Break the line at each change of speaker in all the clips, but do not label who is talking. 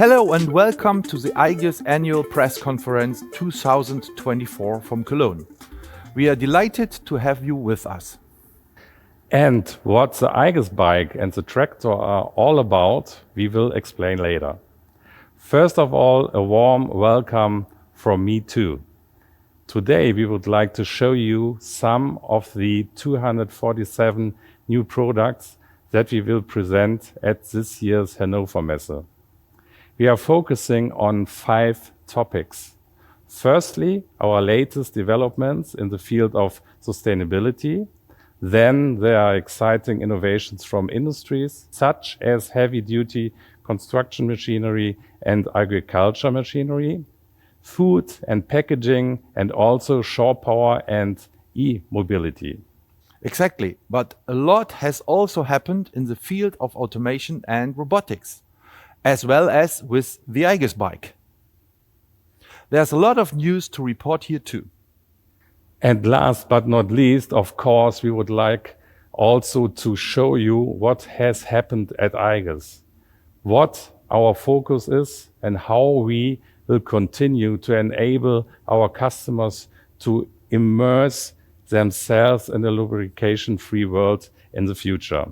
Hello and welcome to the IGUS Annual Press Conference 2024 from Cologne. We are delighted to have you with us.
And what the IGUS bike and the tractor are all about, we will explain later. First of all, a warm welcome from me too. Today we would like to show you some of the 247 new products that we will present at this year's Hannover Messe. We are focusing on 5 topics. Firstly, our latest developments in the field of sustainability. Then there are exciting innovations from industries such as heavy-duty construction machinery and agriculture machinery, food and packaging, and also shore power and e-mobility.
Exactly, but a lot has also happened in the field of automation and robotics, as well as with the IGUS bike. There's a lot of news to report here too.
And last but not least, of course, we would like also to show you what has happened at IGUS, what our focus is, and how we will continue to enable our customers to immerse themselves in a lubrication-free world in the future,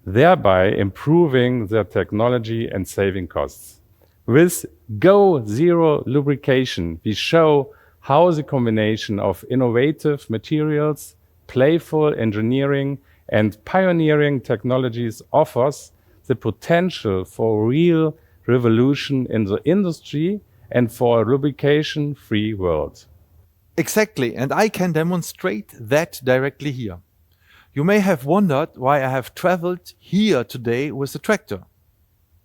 thereby improving their technology and saving costs. With Go Zero Lubrication, we show how the combination of innovative materials, playful engineering, and pioneering technologies offers the potential for real revolution in the industry and for a lubrication-free world.
Exactly, and I can demonstrate that directly here. You may have wondered why I have traveled here today with a tractor.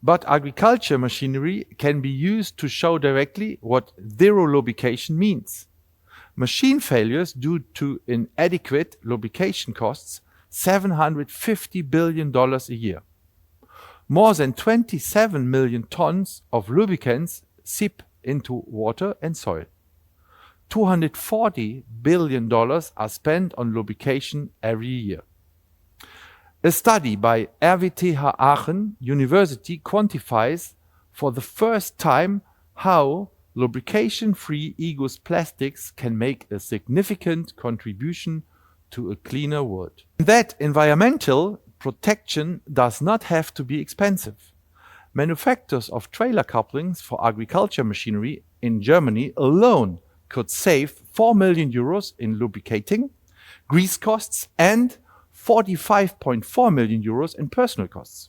But agriculture machinery can be used to show directly what zero lubrication means. Machine failures due to inadequate lubrication costs $750 billion a year. More than 27 million tons of lubricants seep into water and soil. $240 billion are spent on lubrication every year. A study by RWTH Aachen University quantifies for the first time how lubrication-free IGUS plastics can make a significant contribution to a cleaner world. That environmental protection does not have to be expensive. Manufacturers of trailer couplings for agriculture machinery in Germany alone could save 4 million euros in lubricating, grease costs, and 45.4 million euros in personal costs.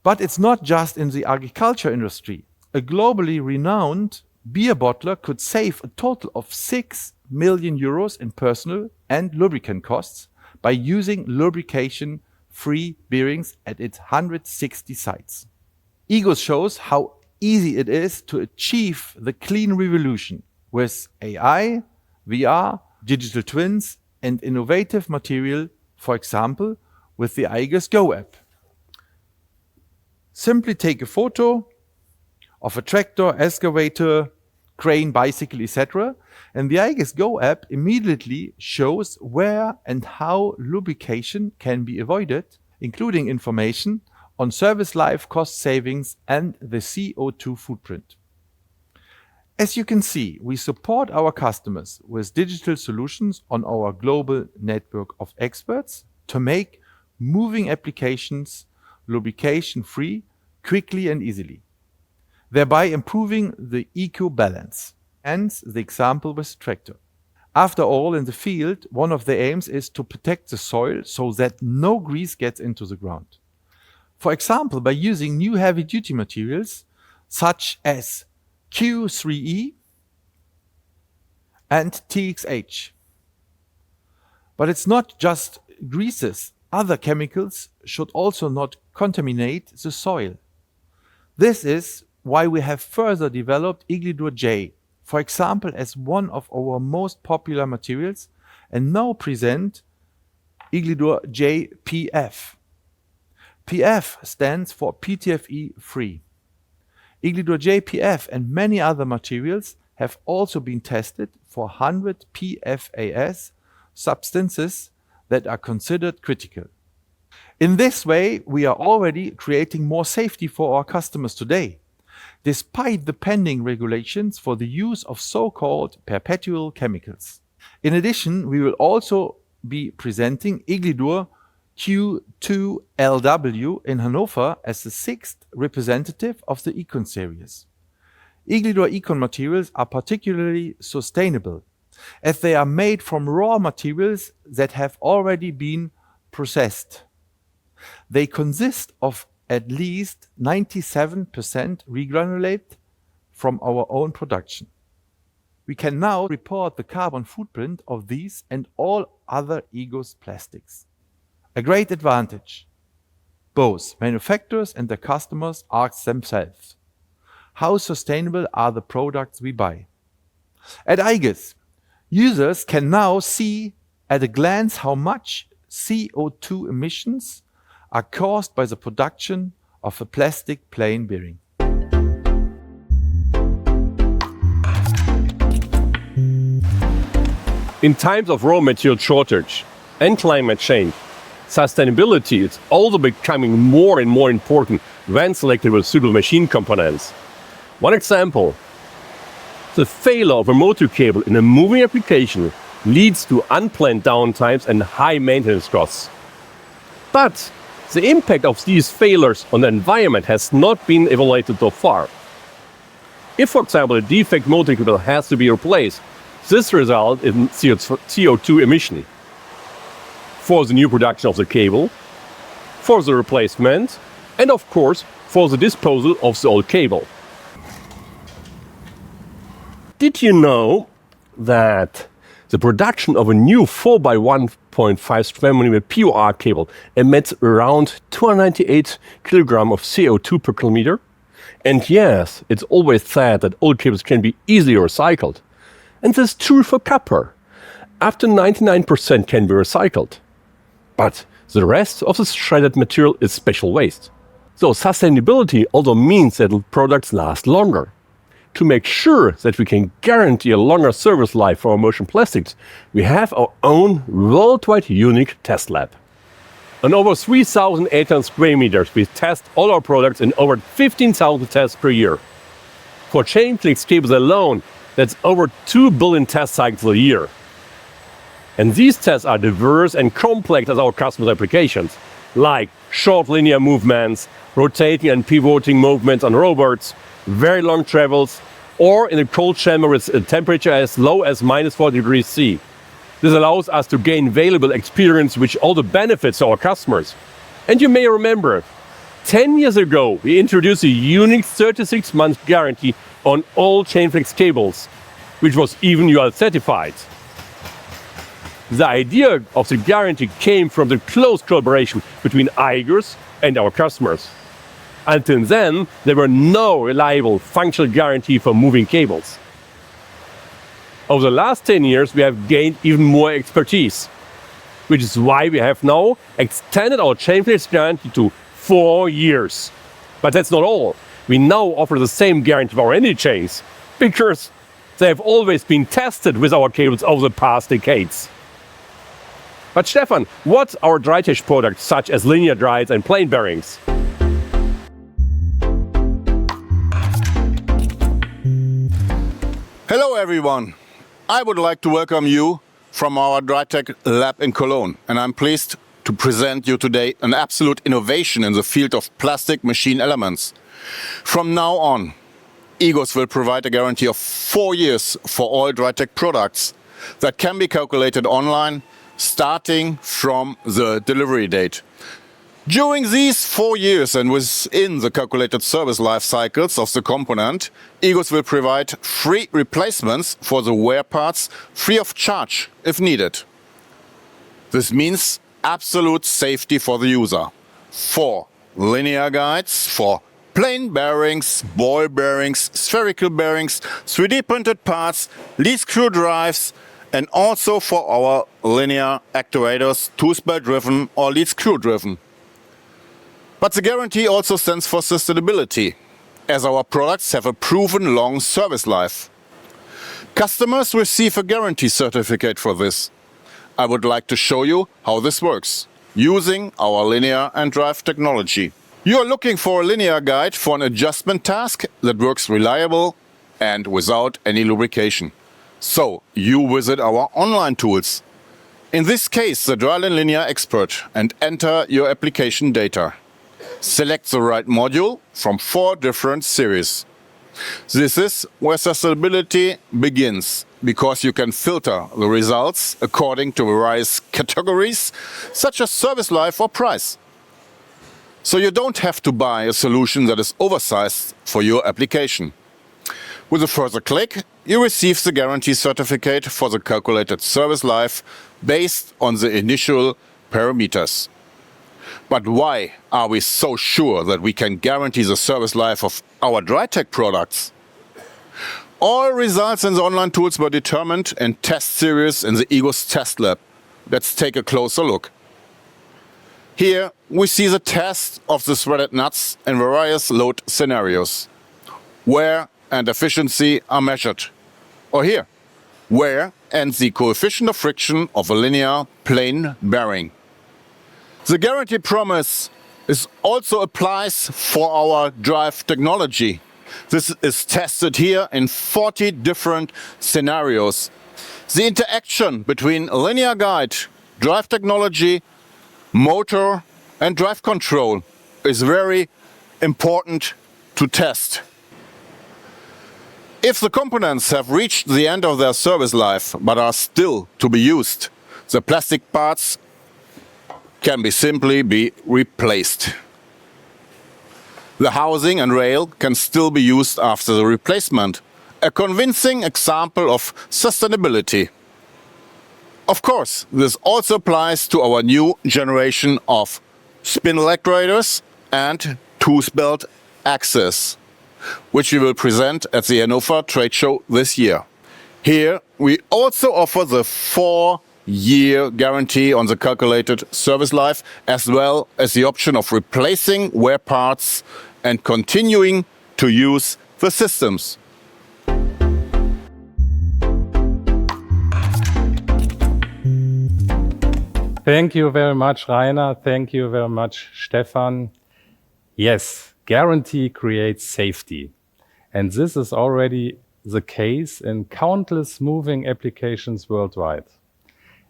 But it's not just in the agriculture industry. A globally renowned beer bottler could save a total of 6 million euros in personal and lubricant costs by using lubrication-free bearings at its 160 sites. IGUS shows how easy it is to achieve the clean revolution with AI, VR, digital twins, and innovative material, for example, with the IGUS Go app. Simply take a photo of a tractor, excavator, crane, bicycle, etc. and the IGUS Go app immediately shows where and how lubrication can be avoided, including information on service life, cost savings, and the CO2 footprint. As you can see, we support our customers with digital solutions on our global network of experts to make moving applications lubrication-free quickly and easily, thereby improving the eco balance. Hence the example with the tractor. After all, in the field, one of the aims is to protect the soil so that no grease gets into the ground. For example, by using new heavy-duty materials such as Q3E and TXH. But it's not just greases. Other chemicals should also not contaminate the soil. This is why we have further developed Iglidur J, for example, as one of our most popular materials, and now present Iglidur J PF. PF stands for PTFE-free. Iglidur JPF and many other materials have also been tested for 100 PFAS substances that are considered critical. In this way, we are already creating more safety for our customers today. despite the pending regulations for the use of so-called perpetual chemicals. In addition, we will also be presenting Iglidur Q2LW in Hanover as the sixth representative of the Econ series. Iglidur Econ materials are particularly sustainable, as they are made from raw materials that have already been processed. They consist of at least 97% regranulate from our own production. We can now report the carbon footprint of these and all other EGOS plastics. A great advantage. Both manufacturers and their customers ask themselves, how sustainable are the products we buy? At IGES, users can now see at a glance how much CO2 emissions are caused by the production of a plastic plain bearing.
In times of raw material shortage and climate change, sustainability is also becoming more and more important when selected with suitable machine components. One example, the failure of a motor cable in a moving application leads to unplanned downtimes and high maintenance costs. But the impact of these failures on the environment has not been evaluated so far. If, for example, a defect motor cable has to be replaced, this results in CO2 emission for the new production of the cable, for the replacement, and of course for the disposal of the old cable. Did you know that the production of a new 4x1.5 square millimeter POR cable emits around 298 kilograms of CO2 per kilometer? And yes, it's always said that old cables can be easily recycled. And this is true for copper. Up to 99% can be recycled. But the rest of the shredded material is special waste. So sustainability also means that products last longer. To make sure that we can guarantee a longer service life for our motion plastics, we have our own worldwide unique test lab. On over 3,800 square meters, we test all our products in over 15,000 tests per year. For chain flex cables alone, that's over 2 billion test cycles a year. And these tests are diverse and complex as our customers' applications, like short linear movements, rotating and pivoting movements on robots, very long travels, or in a cold chamber with a temperature as low as minus 40 degrees C. This allows us to gain valuable experience which also benefits our customers. And you may remember, 10 years ago, we introduced a unique 36-month guarantee on all chain flex cables, which was even UL certified. The idea of the guarantee came from the close collaboration between IGES and our customers. Until then, there were no reliable functional guarantee for moving cables. Over the last 10 years, we have gained even more expertise, which is why we have now extended our chain flex guarantee to 4 years. But that's not all. We now offer the same guarantee for our energy chains, because they have always been tested with our cables over the past decades. But Stefan, what's our dry test products such as linear dries and plain bearings?
Hello everyone. I would like to welcome you from our DryTech lab in Cologne, and I'm pleased to present you today an absolute innovation in the field of plastic machine elements. From now on, EGOS will provide a guarantee of 4 years for all DryTech products that can be calculated online starting from the delivery date. During these 4 years and within the calculated service life cycles of the component, EGOS will provide free replacements for the wear parts free of charge if needed. This means absolute safety for the user. For linear guides, for plain bearings, ball bearings, spherical bearings, 3D printed parts, lead screw drives, and also for our linear actuators, tooth belt driven or lead screw driven. But the guarantee also stands for sustainability, as our products have a proven long service life. Customers receive a guarantee certificate for this. I would like to show you how this works, using our linear and drive technology. You're looking for a linear guide for an adjustment task that works reliable and without any lubrication. So you visit our online tools. In this case, the Dryland Linear Expert, and enter your application data. Select the right module from 4 different series. This is where sustainability begins, because you can filter the results according to various categories, such as service life or price. So you don't have to buy a solution that is oversized for your application. With a further click, you receive the guarantee certificate for the calculated service life based on the initial parameters. But why are we so sure that we can guarantee the service life of our Drytech products? All results in the online tools were determined in test series in the IGUS test lab. Let's take a closer look. Here we see the test of the threaded nuts in various load scenarios. Wear and efficiency are measured. Or here, wear and the coefficient of friction of a linear plain bearing. The guarantee promise also applies for our drive technology. This is tested here in 40 different scenarios. The interaction between linear guide, drive technology, motor and drive control is very important to test. If the components have reached the end of their service life but are still to be used, the plastic parts can simply be replaced. The housing and rail can still be used after the replacement, a convincing example of sustainability. Of course, this also applies to our new generation of spindle actuators and tooth belt axes, which we will present at the Hannover trade show this year. Here we also offer the 4-year guarantee on the calculated service life, as well as the option of replacing wear parts and continuing to use the systems.
Thank you very much, Rainer. Thank you very much, Stefan. Yes, guarantee creates safety. And this is already the case in countless moving applications worldwide.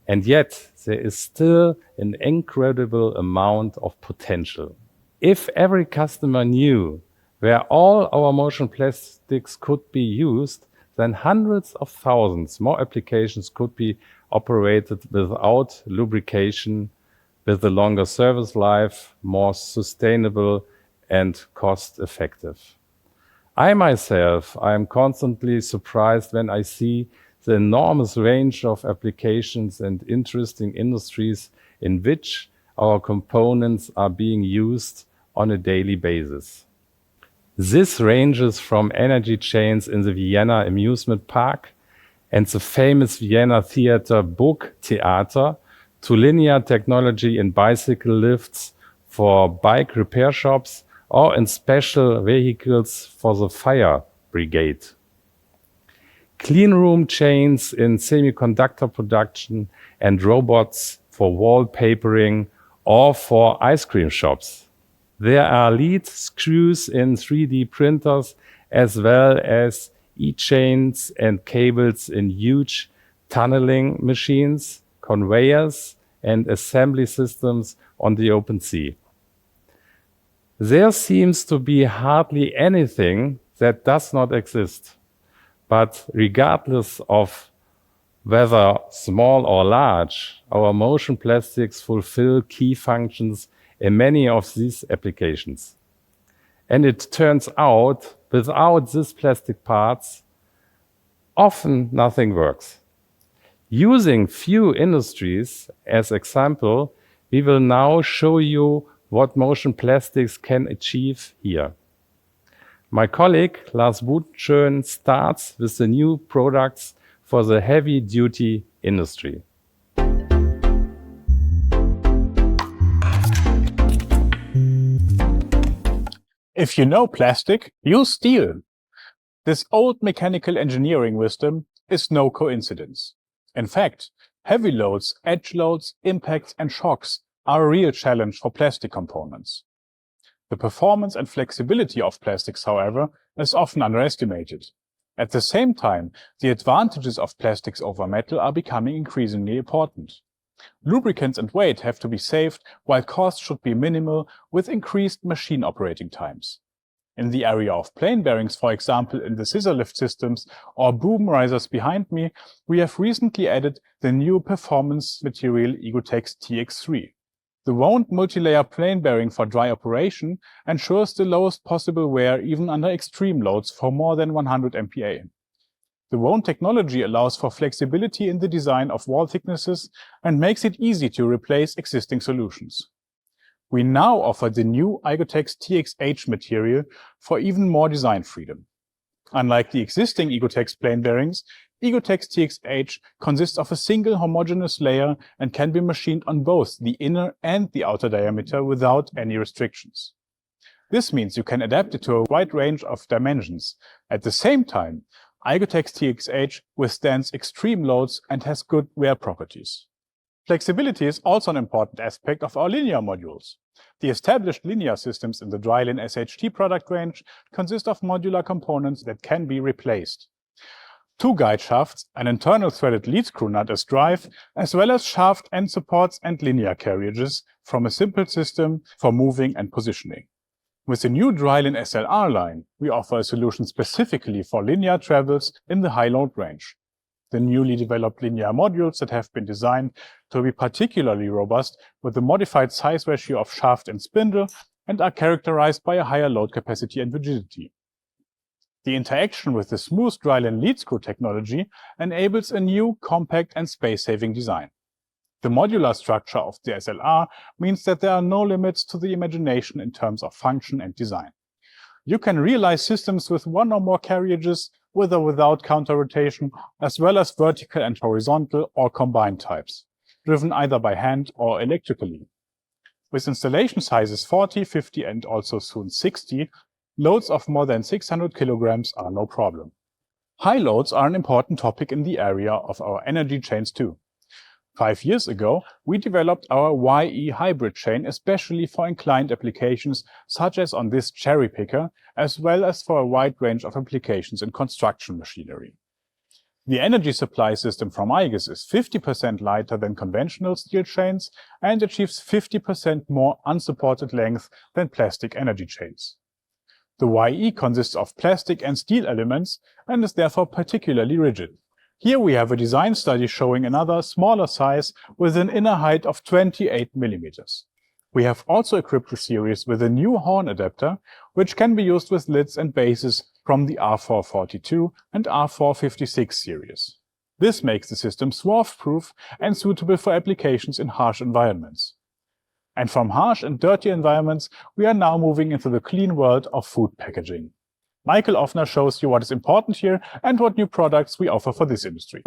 And yet, there is still an incredible amount of potential. If every customer knew where all our motion plastics could be used, then hundreds of thousands more applications could be operated without lubrication, with a longer service life, more sustainable and cost-effective. I myself, I am constantly surprised when I see the enormous range of applications and interesting industries in which our components are being used on a daily basis. This ranges from energy chains in the Vienna amusement park and the famous Vienna theater Burgtheater to linear technology in bicycle lifts for bike repair shops or in special vehicles for the fire brigade. Clean room chains in semiconductor production and robots for wallpapering or for ice cream shops. There are lead screws in 3D printers as well as e-chains and cables in huge tunneling machines, conveyors, and assembly systems on the open sea. There seems to be hardly anything that does not exist. But regardless of whether small or large, our motion plastics fulfill key functions in many of these applications. And it turns out, without these plastic parts, often nothing works. Using few industries as example, we will now show you what motion plastics can achieve here. My colleague Lars Budschön starts with the new products for the heavy-duty industry.
If you know plastic, use steel. This old mechanical engineering wisdom is no coincidence. In fact, heavy loads, edge loads, impacts and shocks are a real challenge for plastic components. The performance and flexibility of plastics, however, is often underestimated. At the same time, the advantages of plastics over metal are becoming increasingly important. Lubricants and weight have to be saved, while costs should be minimal with increased machine operating times. In the area of plane bearings, for example, in the scissor lift systems or boom risers behind me, we have recently added the new performance material Egotex TX3. The wound multi-layer plane bearing for dry operation ensures the lowest possible wear even under extreme loads for more than 100 MPa. The wound technology allows for flexibility in the design of wall thicknesses and makes it easy to replace existing solutions. We now offer the new Egotex TXH material for even more design freedom. Unlike the existing Egotex plane bearings, Egotex TXH consists of a single homogeneous layer and can be machined on both the inner and the outer diameter without any restrictions. This means you can adapt it to a wide range of dimensions. At the same time, Egotex TXH withstands extreme loads and has good wear properties. Flexibility is also an important aspect of our linear modules. The established linear systems in the Drylin SHT product range consist of modular components that can be replaced. Two guide shafts, an internal threaded lead screw nut as drive, as well as shaft end supports and linear carriages from a simple system for moving and positioning. With the new Drylin SLR line, we offer a solution specifically for linear travels in the high load range. The newly developed linear modules that have been designed to be particularly robust with a modified size ratio of shaft and spindle and are characterized by a higher load capacity and rigidity. The interaction with the smooth Drylin lead screw technology enables a new, compact and space-saving design. The modular structure of the SLR means that there are no limits to the imagination in terms of function and design. You can realize systems with one or more carriages, with or without counter-rotation, as well as vertical and horizontal or combined types, driven either by hand or electrically. With installation sizes 40, 50 and also soon 60, loads of more than 600 kilograms are no problem. High loads are an important topic in the area of our energy chains too. 5 years ago, we developed our YE hybrid chain especially for inclined applications such as on this cherry picker, as well as for a wide range of applications in construction machinery. The energy supply system from IGUS is 50% lighter than conventional steel chains and achieves 50% more unsupported length than plastic energy chains. The YE consists of plastic and steel elements and is therefore particularly rigid. Here we have a design study showing another smaller size with an inner height of 28 millimeters. We have also equipped the series with a new horn adapter, which can be used with lids and bases from the R442 and R456 series. This makes the system swarf-proof and suitable for applications in harsh environments. And from harsh and dirty environments, we are now moving into the clean world of food packaging. Michael Offner shows you what is important here and what new products we offer for this industry.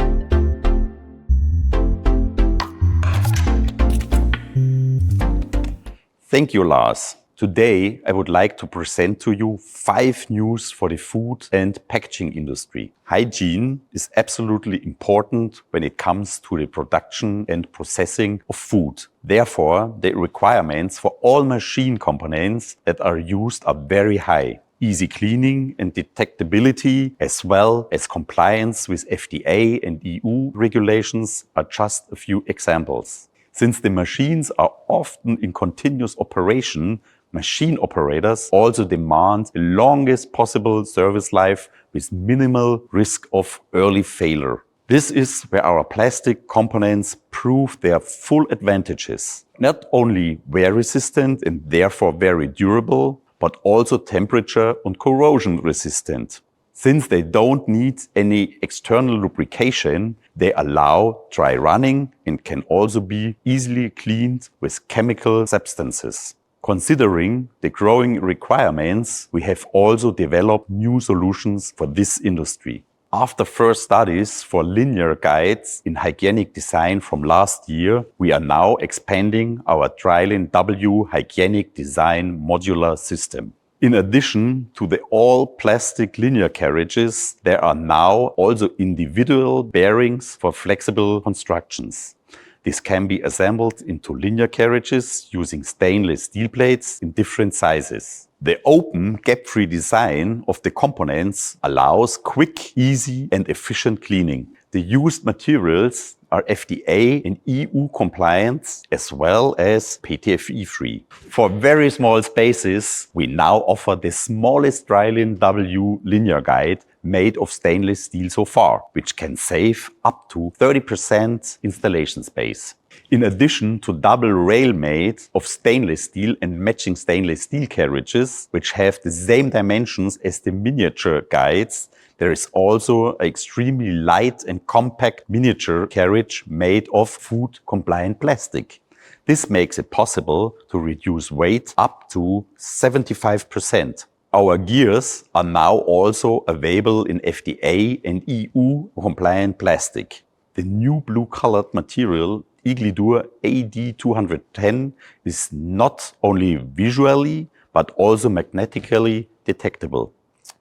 Thank you, Lars. Today, I would like to present to you 5 news for the food and packaging industry. Hygiene is absolutely important when it comes to the production and processing of food. Therefore, the requirements for all machine components that are used are very high. Easy cleaning and detectability, as well as compliance with FDA and EU regulations, are just a few examples. Since the machines are often in continuous operation, machine operators also demand the longest possible service life with minimal risk of early failure. This is where our plastic components prove their full advantages. Not only wear resistant and therefore very durable, but also temperature and corrosion resistant. Since they don't need any external lubrication, they allow dry running and can also be easily cleaned with chemical substances. Considering the growing requirements, we have also developed new solutions for this industry. After first studies for linear guides in hygienic design from last year, we are now expanding our Drylin W hygienic design modular system. In addition to the all-plastic linear carriages, there are now also individual bearings for flexible constructions. This can be assembled into linear carriages using stainless steel plates in different sizes. The open, gap-free design of the components allows quick, easy, and efficient cleaning. The used materials are FDA and EU compliant as well as PTFE-free. For very small spaces, we now offer the smallest Drylin W linear guide made of stainless steel so far, which can save up to 30% installation space. In addition to double rail made of stainless steel and matching stainless steel carriages, which have the same dimensions as the miniature guides, there is also an extremely light and compact miniature carriage made of food-compliant plastic. This makes it possible to reduce weight up to 75%. Our gears are now also available in FDA and EU compliant plastic. The new blue-colored material Iglidur AD210 is not only visually but also magnetically detectable.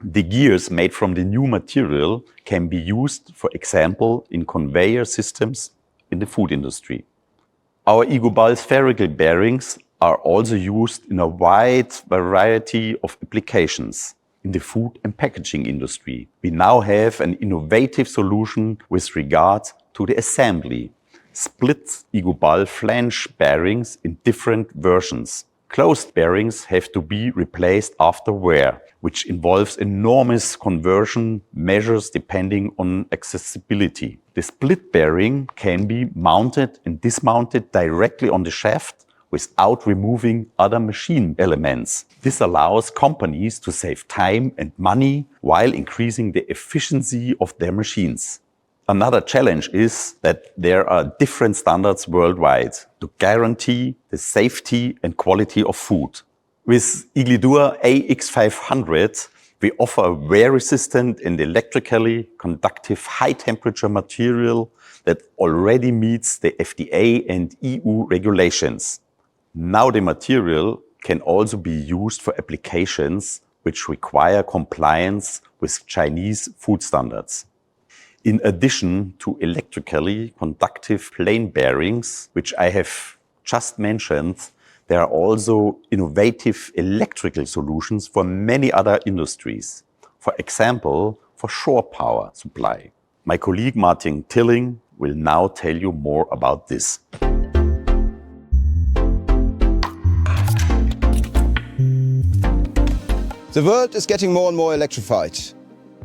The gears made from the new material can be used, for example, in conveyor systems in the food industry. Our Igubal spherical bearings are also used in a wide variety of applications. In the food and packaging industry, we now have an innovative solution with regard to the assembly. Split Igubal flange bearings in different versions. Closed bearings have to be replaced after wear, which involves enormous conversion measures depending on accessibility. The split bearing can be mounted and dismounted directly on the shaft without removing other machine elements. This allows companies to save time and money while increasing the efficiency of their machines. Another challenge is that there are different standards worldwide to guarantee the safety and quality of food. With Iglidur AX500, we offer a wear-resistant and electrically conductive high-temperature material that already meets the FDA and EU regulations. Now the material can also be used for applications which require compliance with Chinese food standards. In addition to electrically conductive plain bearings, which I have just mentioned, there are also innovative electrical solutions for many other industries. For example, for shore power supply. My colleague Martin Tilling will now tell you more about this.
The world is getting more and more electrified.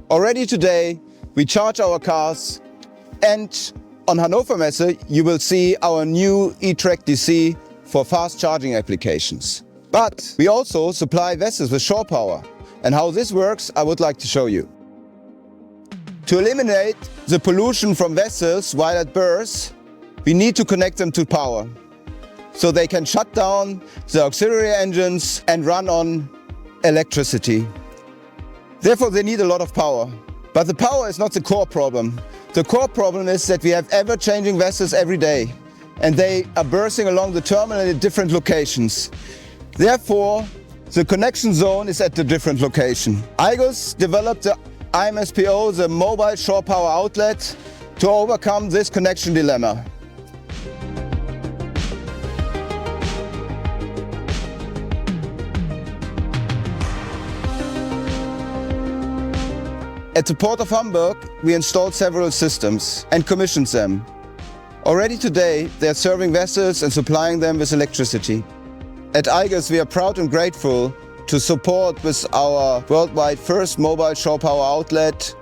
Already today, we charge our cars, and on Hannover Messe you will see our new e-Track DC for fast charging applications. But we also supply vessels with shore power, and how this works I would like to show you. To eliminate the pollution from vessels while at berth, we need to connect them to power, so they can shut down the auxiliary engines and run on electricity. Therefore they need a lot of power. But the power is not the core problem. The core problem is that we have ever-changing vessels every day, and they are berthing along the terminal at different locations. Therefore, the connection zone is at a different location. IGUS developed the IMSPO, the mobile shore power outlet, to overcome this connection dilemma. At the Port of Hamburg, we installed several systems and commissioned them. Already today, they are serving vessels and supplying them with electricity. At IGUS, we are proud and grateful to support with our worldwide first mobile shore power outlet,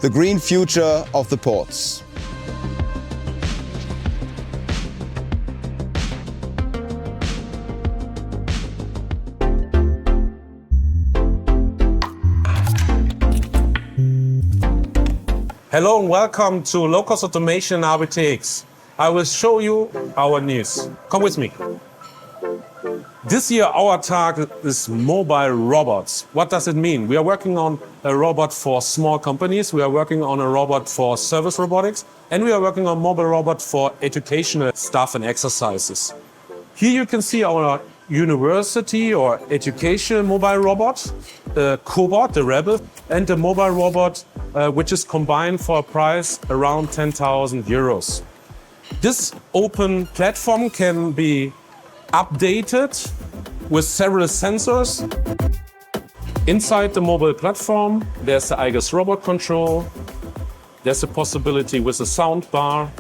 the green future of the ports.
Hello and welcome to Low Cost Automation RBTX. I will show you our news. Come with me. This year our target is mobile robots. What does it mean? We are working on a robot for small companies, we are working on a robot for service robotics, and we are working on mobile robot for educational stuff and exercises. Here you can see our university or education mobile robot, the Cobot, the Rebel, and the mobile robot which is combined for a price around 10,000 euros. This open platform can be updated with several sensors. Inside the mobile platform, there's the IGUS robot control. There's a possibility with a sound bar,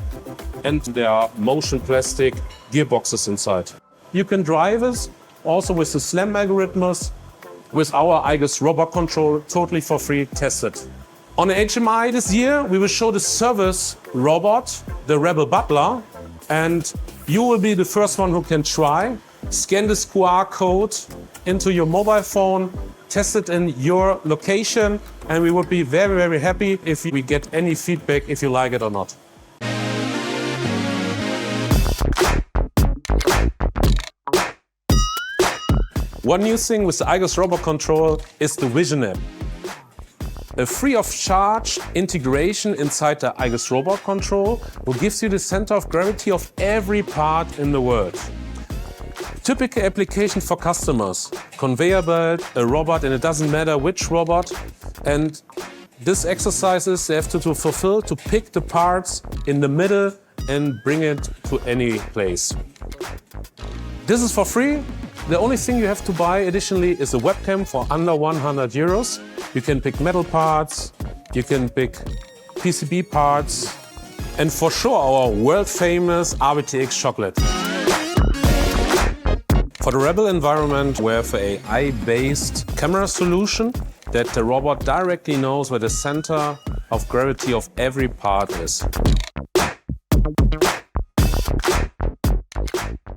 and there are motion plastic gearboxes inside. You can drive it also with the SLAM algorithms, with our IGUS robot control, totally for free, tested. On HMI this year, we will show the service robot, the Rebel Butler, and you will be the first one who can try. Scan this QR code into your mobile phone, test it in your location, and we would be very, very happy if we get any feedback if you like it or not. One new thing with the IGUS robot control is the Vision app. A free of charge integration inside the IGUS robot control will give you the center of gravity of every part in the world. Typical application for customers, conveyor belt, a robot, and it doesn't matter which robot. And this exercises they have to fulfill to pick the parts in the middle and bring it to any place. This is for free. The only thing you have to buy additionally is a webcam for under 100 euros. You can pick metal parts, you can pick PCB parts, and for sure our world famous RBTX chocolate. For the Rebel environment, we have an AI-based camera solution that the robot directly knows where the center of gravity of every part is.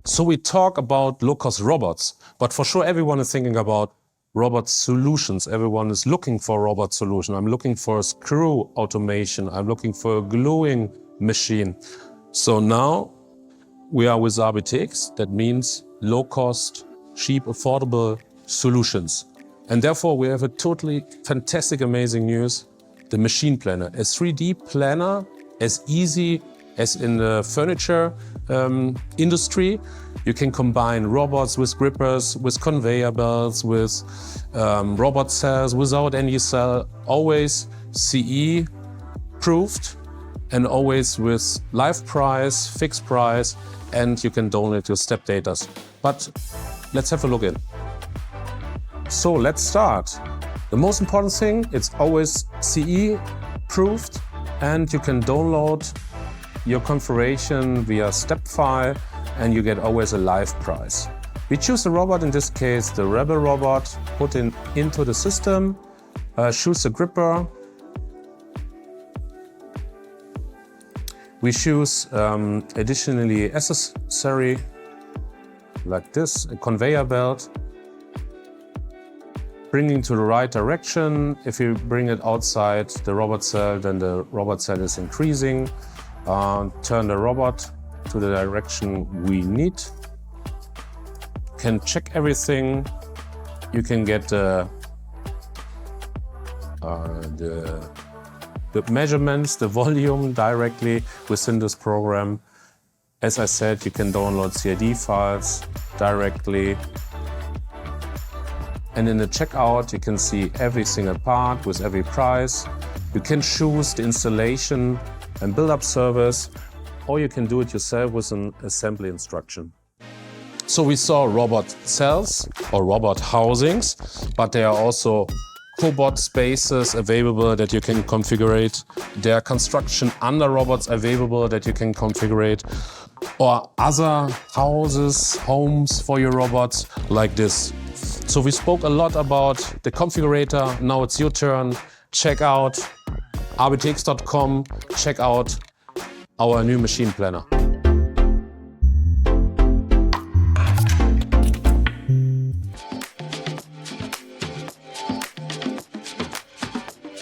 So we talk about low-cost robots, but for sure everyone is thinking about robot solutions. Everyone is looking for a robot solution. I'm looking for a screw automation. I'm looking for a gluing machine. So now we are with RBTX. That means low-cost, cheap, affordable solutions. And therefore we have a totally fantastic, amazing news. The machine planner, a 3D planner, as easy as in the furniture industry. You can combine robots with grippers, with conveyor belts, with robot cells, without any cell, always CE proved, and always with live price, fixed price, and you can download your step data. But let's have a look in. So let's start. The most important thing, it's always CE proved, and you can download your configuration via step file, and you get always a live price. We choose the robot, in this case the Rebel robot, put it into the system, choose the gripper. We choose additionally accessory like this, a conveyor belt. Bringing to the right direction. If you bring it outside the robot cell, then the robot cell is increasing. Turn the robot to the direction we need. Can check everything. You can get the measurements, the volume directly within this program. As I said, you can download CAD files directly. And in the checkout, you can see every single part with every price. You can choose the installation and build-up service, or you can do it yourself with an assembly instruction. So we saw robot cells or robot housings, but there are also cobot spaces available that you can configure. There are construction under robots available that you can configure, or other houses, homes for your robots like this. So we spoke a lot about the configurator. Now it's your turn. Check out rbtx.com. Check out our new machine planner.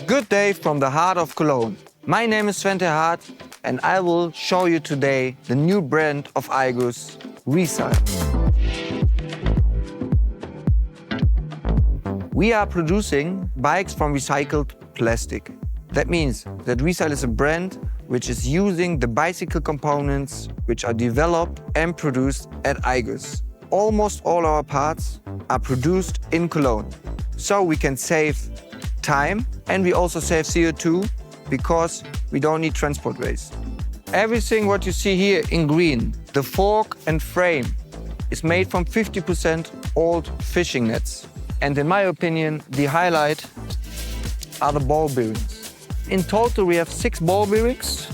Good day from the heart of Cologne. My name is Svante Hart, and I will show you today the new brand of IGUS, Recycle. We are producing bikes from recycled plastic. That means that Recycle is a brand which is using the bicycle components which are developed and produced at IGUS. Almost all our parts are produced in Cologne. So we can save time and we also save CO2 because we don't need transport waste. Everything what you see here in green, the fork and frame, is made from 50% old fishing nets. And in my opinion, the highlight are the ball bearings. In total, we have 6 ball bearings,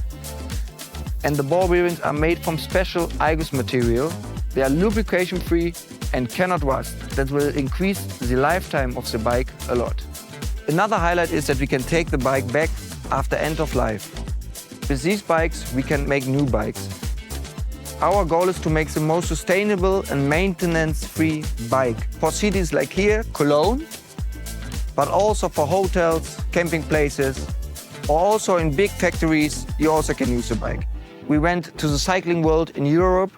and the ball bearings are made from special IGUS material. They are lubrication-free and cannot rust. That will increase the lifetime of the bike a lot. Another highlight is that we can take the bike back after end of life. With these bikes, we can make new bikes. Our goal is to make the most sustainable and maintenance-free bike for cities like here, Cologne, but also for hotels, camping places, or also in big factories, you also can use the bike. We went to the cycling world in Europe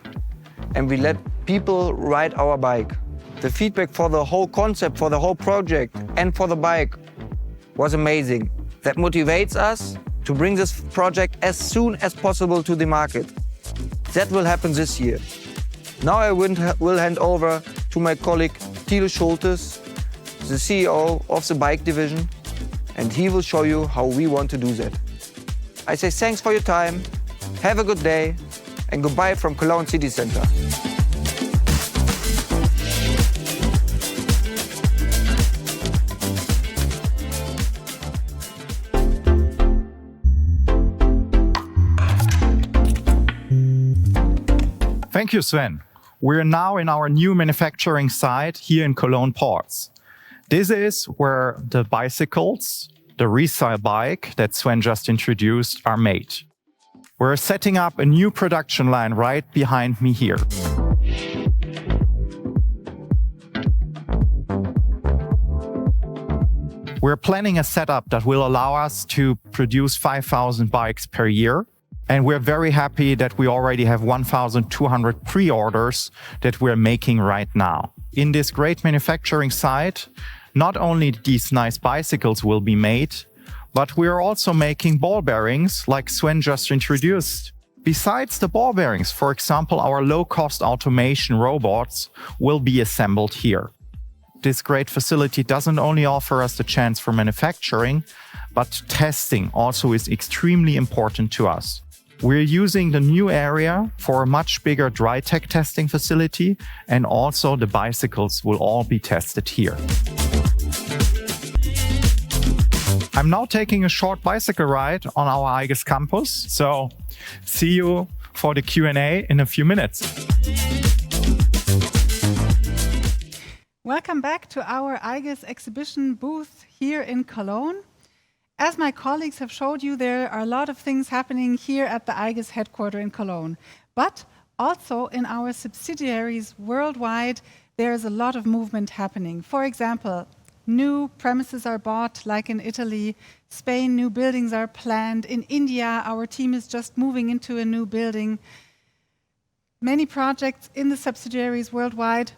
and we let people ride our bike. The feedback for the whole concept, for the whole project, and for the bike was amazing. That motivates us to bring this project as soon as possible to the market. That will happen this year. Now I will hand over to my colleague Thiel Schultes, the CEO of the bike division, and he will show you how we want to do that. I say thanks for your time, have a good day, and goodbye from Cologne City Center.
Thank you, Sven. We're now in our new manufacturing site here in Cologne Ports. This is where the bicycles, the resale bike that Sven just introduced, are made. We're setting up a new production line right behind me here. We're planning a setup that will allow us to produce 5,000 bikes per year. And we're very happy that we already have 1,200 pre-orders that we're making right now. In this great manufacturing site, not only these nice bicycles will be made, but we're also making ball bearings like Sven just introduced. Besides the ball bearings, for example, our low-cost automation robots will be assembled here. This great facility doesn't only offer us the chance for manufacturing, but testing also is extremely important to us. We're using the new area for a much bigger dry tech testing facility, and also the bicycles will all be tested here. I'm now taking a short bicycle ride on our IGUS campus, so see you for the Q&A in a few minutes.
Welcome back to our IGUS exhibition booth here in Cologne. As my colleagues have showed you, there are a lot of things happening here at the IGUS headquarters in Cologne. But also in our subsidiaries worldwide, there is a lot of movement happening. For example, new premises are bought, like in Italy. Spain, new buildings are planned. In India, our team is just moving into a new building. Many projects in the subsidiaries worldwide.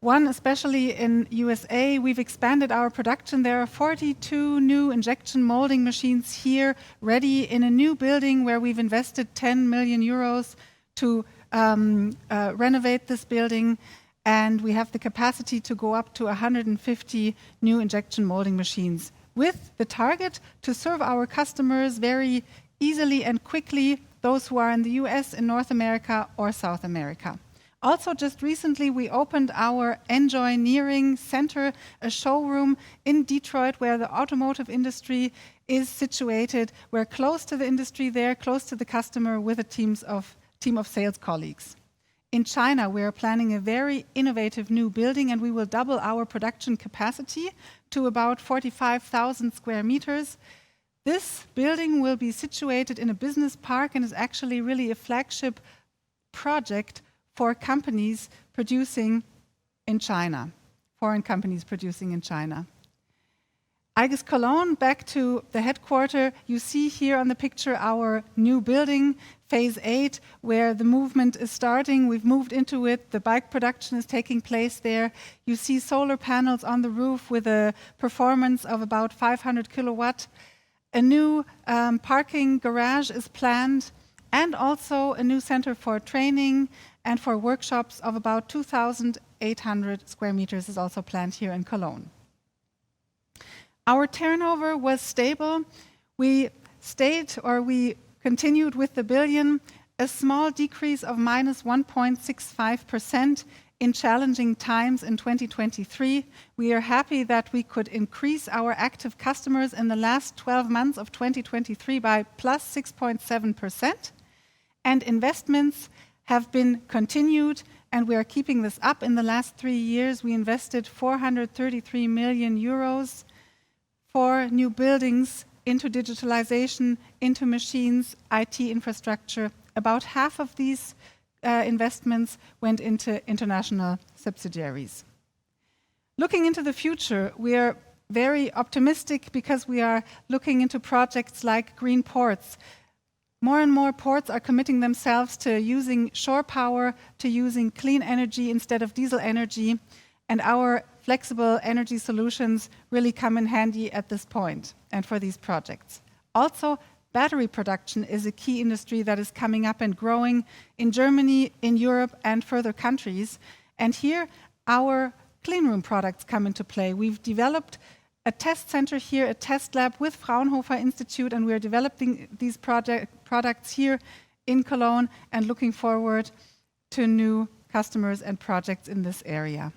One, especially in USA, we've expanded our production. There are 42 new injection molding machines here, ready in a new building where we've invested 10 million euros to renovate this building. And we have the capacity to go up to 150 new injection molding machines, with the target to serve our customers very easily and quickly, those who are in the US, in North America, or South America. Also, just recently, we opened our Engineering Center, a showroom in Detroit where the automotive industry is situated. We're close to the industry there, close to the customer, with a team of sales colleagues. In China, we are planning a very innovative new building, and we will double our production capacity to about 45,000 square meters. This building will be situated in a business park and is actually really a flagship project for companies producing in China, foreign companies producing in China. IGUS Cologne, back to the headquarters. You see here on the picture our new building, phase 8, where the movement is starting. We've moved into it. The bike production is taking place there. You see solar panels on the roof with a performance of about 500 kilowatt. A new parking garage is planned, and also a new center for training and for workshops of about 2,800 square meters is also planned here in Cologne. Our turnover was stable. We continued with the billion, a small decrease of minus 1.65% in challenging times in 2023. We are happy that we could increase our active customers in the last 12 months of 2023 by plus 6.7%. And investments have been continued, and we are keeping this up. In the last 3 years, we invested 433 million euros for new buildings, into digitalization, into machines, IT infrastructure. About half of these investments went into international subsidiaries. Looking into the future, we are very optimistic because we are looking into projects like green ports. More and more ports are committing themselves to using shore power, to using clean energy instead of diesel energy, and our flexible energy solutions really come in handy at this point and for these projects. Also, battery production is a key industry that is coming up and growing in Germany, in Europe, and further countries. And here, our clean room products come into play. We've developed a test center here, a test lab with Fraunhofer Institute, and we're developing these products here in Cologne and looking forward to new customers and projects in this area.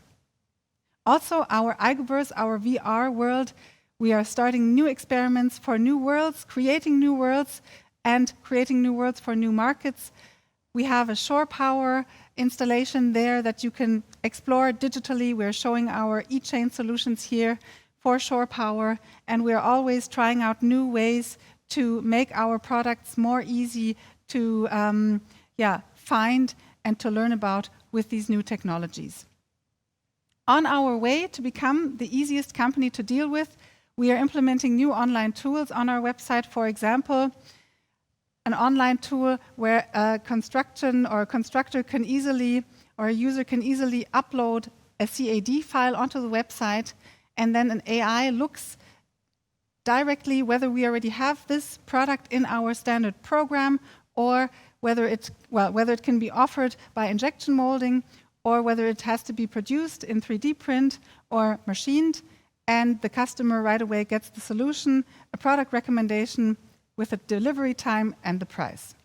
Also, our Eigeverse, our VR world, we are starting new experiments for new worlds, creating new worlds, and creating new worlds for new markets. We have a shore power installation there that you can explore digitally. We're showing our e-chain solutions here for shore power, and we're always trying out new ways to make our products more easy to find and to learn about with these new technologies. On our way to become the easiest company to deal with, we are implementing new online tools on our website. For example, an online tool where a constructor can easily, or a user can easily upload a CAD file onto the website, and then an AI looks directly whether we already have this product in our standard program, or whether it can be offered by injection molding, or whether it has to be produced in 3D print or machined, and the customer right away gets the solution, a product recommendation with a delivery time and the price.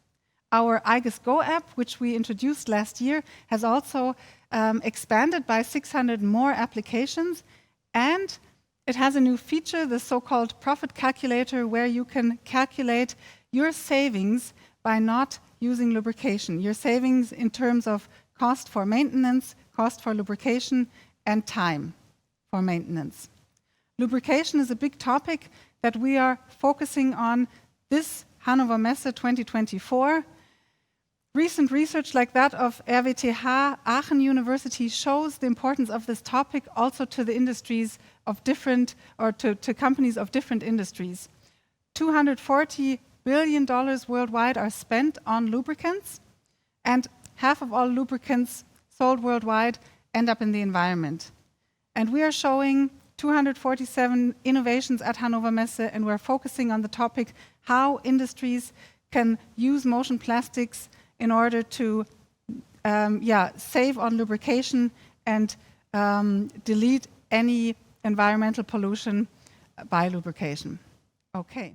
Our Eiges Go app, which we introduced last year, has also expanded by 600 more applications, and it has a new feature, the so-called profit calculator, where you can calculate your savings by not using lubrication, your savings in terms of cost for maintenance, cost for lubrication, and time for maintenance. Lubrication is a big topic that we are focusing on this Hannover Messe 2024. Recent research like that of RWTH Aachen University shows the importance of this topic also to the industries of different, or to companies of different industries. $240 billion worldwide are spent on lubricants, and half of all lubricants sold worldwide end up in the environment. And we are showing 247 innovations at Hannover Messe, and we're focusing on the topic how industries can use motion plastics in order to save on lubrication and delete any environmental pollution by lubrication. Okay.